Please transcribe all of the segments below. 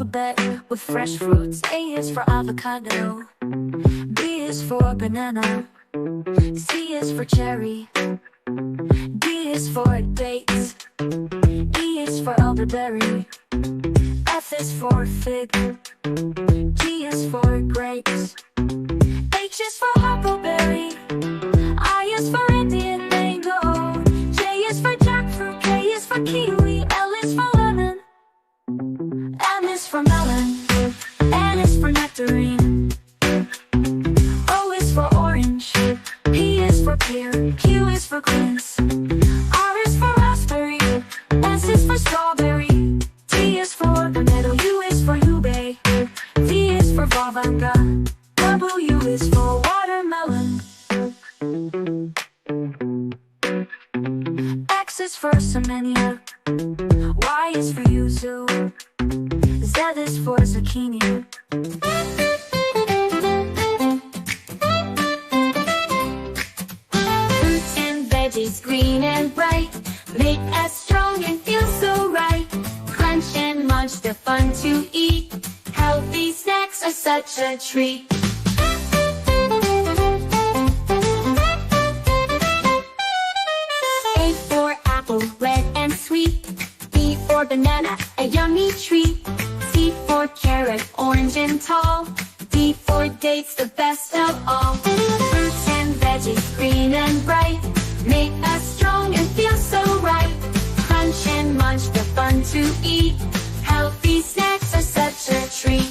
alphabet with fresh fruits. A is for avocado, B is for banana, C is for cherry, D is for dates, E is for elderberry, F is for fig, G is for grapes, H is for huckleberry, I is for Indian mango, J is for jackfruit, K is for kiwi, L is for lemon, M is for melon, N is for nectarine, O is for orange, P is for pear, Q is for quince, R is for raspberry, S is for strawberry, T is for tomato, U is for ube, V is for vavanga, W is for watermelon, X is for semenia, Y is for yuzu, Z is for zucchini. Fruits and veggies green and bright, make us strong and feel so right. Crunch and munch, they're fun to eat. Healthy snacks are such a treat. A for apple, red and sweet. B for banana, a yummy treat. C for carrot, orange and tall. D for dates, the best of all. Fruits and veggies, green and bright, make us strong and feel so right. Crunch and munch, they're fun to eat. Healthy snacks are such a treat.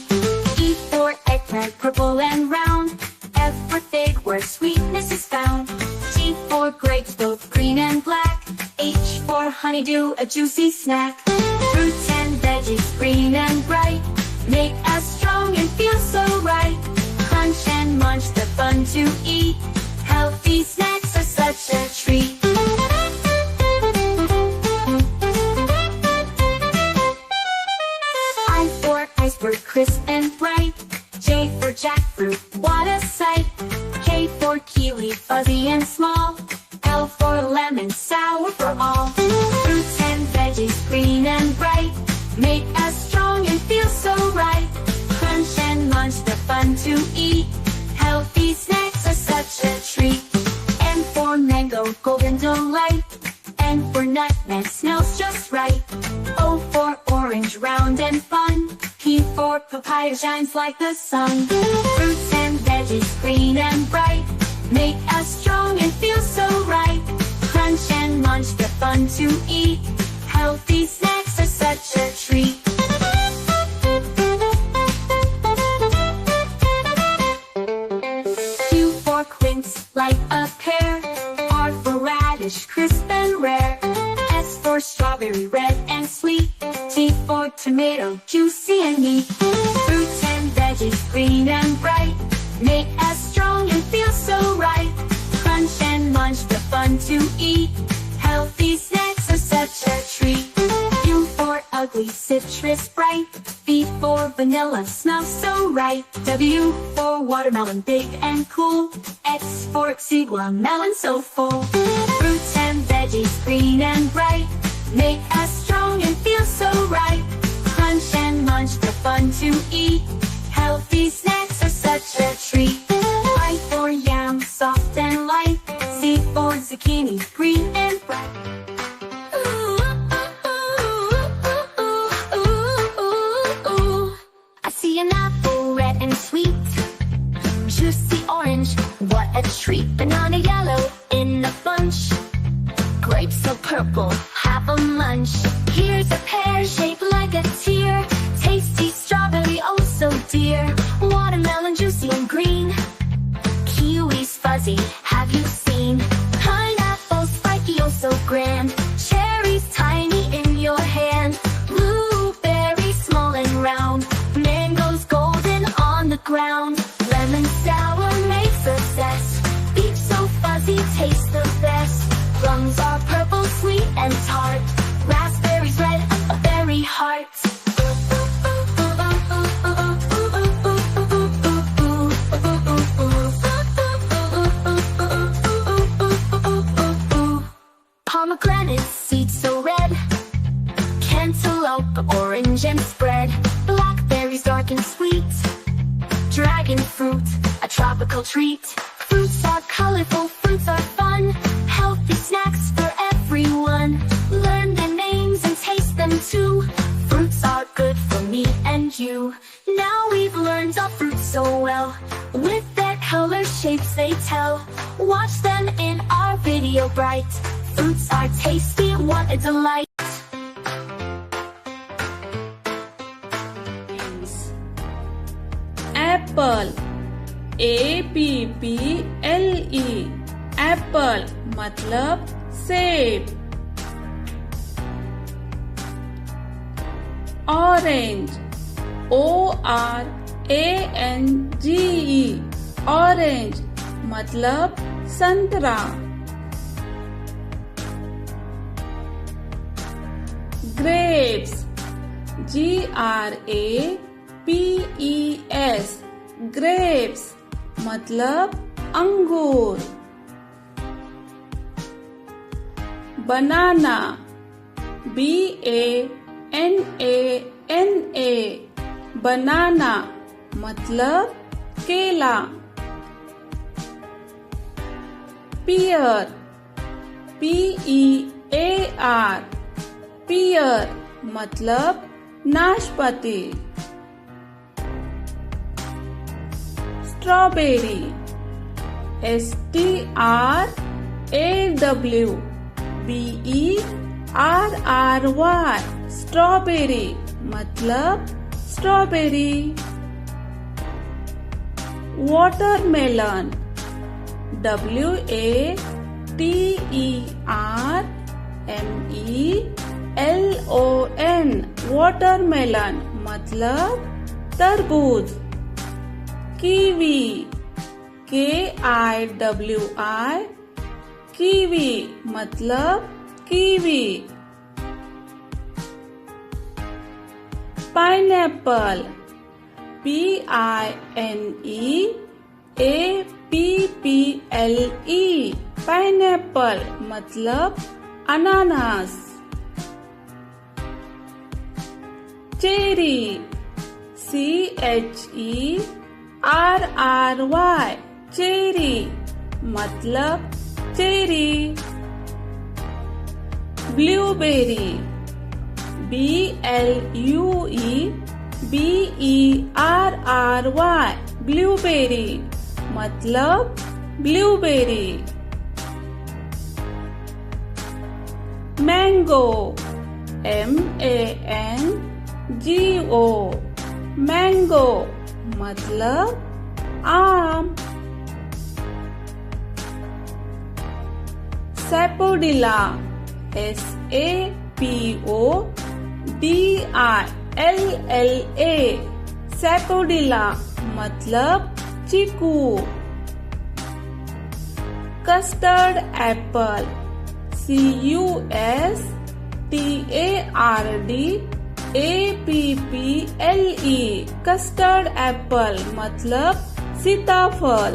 E for eggplant, purple and round. F for fig, where sweetness is found. G for grapes, both green and black. H for honeydew, a juicy snack. Fruits and veggies, green and bright, make us strong and feel so right. Crunch and munch, they're fun to eat. Healthy snacks are such a treat. I for iceberg, crisp and bright. J for jackfruit, what a sight. K for kiwi, fuzzy and small. L for lemon, sour for all. Fruits and veggies, green and bright, make us strong and feel so right. Crunch and munch, they're fun to eat. Healthy snacks are such a treat. M for mango, golden delight. N for nutmeg, smells just right. O for orange, round and fun. P for papaya, shines like the sun. Fruits and veggies, green and bright, make us strong and feel so right. Crunch and munch, they're fun to eat. Healthy snacks are such a treat. Q for quince, like a pear. R for radish, crisp and rare. S for strawberry, red and sweet. T for tomato, juicy and neat. Fruits and veggies, green and bright, make us strong and feel so right. Crunch and munch, they're fun to eat. Healthy snacks are such a treat. U for ugly, citrus bright. V for vanilla, smells so right. W for watermelon, big and cool. X for exigua, melon so full. Fruits and veggies, green and bright, make us strong and feel so right. Crunch and munch, they're fun to eat. Healthy snacks are such a treat. I for yam, soft and light. C for zucchini, green and bright. I see an apple, red and sweet. Juicy orange, what a treat. Banana yellow in a bunch. Grapes so purple, have a munch. Here's a pear shaped like a tear. Tasty strawberry, oh so dear. Watermelon juicy and green. Kiwis fuzzy, have you seen? Pineapple spiky, oh so grand. Cherries tiny in your hand. Blueberry small and round. Mangoes golden on the ground. Lemon sour makes a zest. Peach so fuzzy, tastes the best. Plums are purple, sweet and tart. Raspberries red, a berry heart. Pomegranate seeds so red. Cantaloupe, orange and spread. Black berries dark and sweet. Dragon fruit, a tropical treat. Fruits are colorful, fruits are fun. Healthy snacks for everyone. Learn their names and taste them too. Fruits are good for me and you. Now we've learned all fruits so well. With their colors, shapes they tell. Watch them in our video bright. Fruits are tasty, what a delight. Apple, APPLE, apple मतलब सेब. Orange, ORANGE, orange मतलब संतरा. Grapes, GRAPES, grapes मतलब अंगूर. Banana, BANANA, banana मतलब केला. Pear, PEAR, pear मतलब नाशपाती. Strawberry, STRAWBERRY, strawberry मतलब strawberry. Watermelon, WATERMELON, watermelon मतलब तरबूज. Kiwi, KIWI, kiwi मतलब कीवी. Pineapple, PINEAPPLE, pineapple मतलब अनानास. Cherry, CHERRY, cherry मतलब चेरी. Blueberry, BLUEBERRY, blueberry मतलब blueberry. Mango, MANGO, mango मतलब आम. Sapodilla, SAPODILLA, sapodilla मतलब चीकू. Custard apple, CUSTARDAPPLE, custard apple मतलब सीताफल.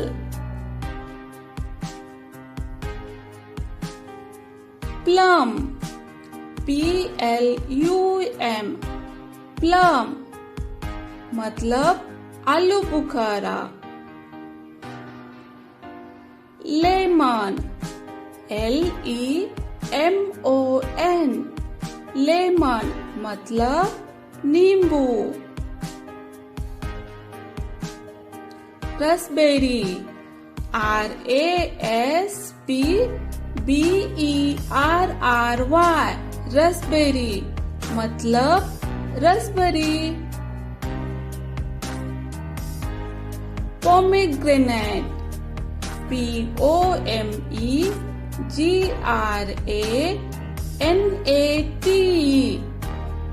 Plum, PLUM, plum मतलब आलू बुखारा. Lemon, LEMON, lemon मतलब नींबू. Raspberry, RASPBERRY, raspberry मतलब raspberry. Pomegranate, POMEGRANATE,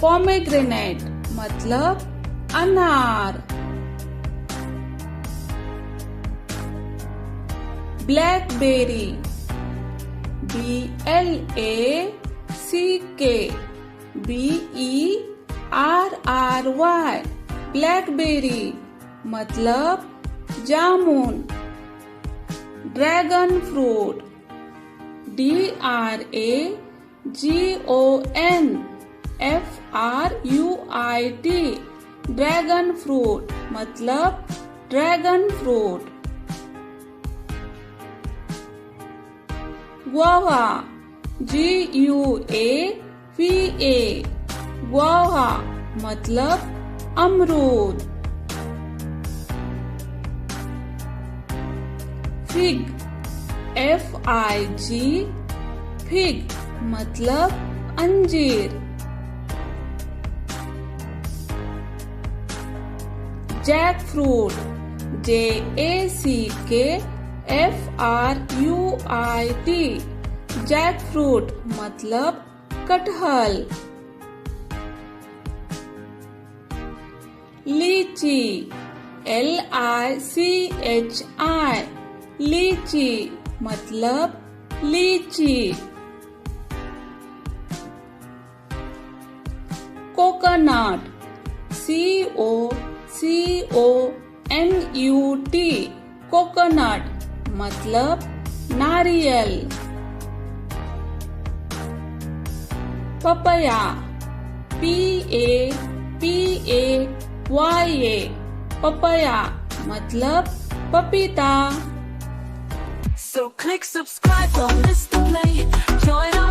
pomegranate मतलब अनार. Blackberry, BLACKBERRY, blackberry मतलब जामुन. Dragon fruit, DRAGON FRUIT, dragon fruit मतलब dragon fruit. Guava GUAVA guava मतलब अमरूद। फिग FIG फिग मतलब अंजीर। Jackfruit JACK FRUIT jackfruit मतलब कटहल। लीची LICHI लीची मतलब लीची। कोकोनट COCONUT कोकोनट मतलब नारियल। पपाया PAPAYA पपाया मतलब पपीता। So click subscribe, don't miss the play. Join our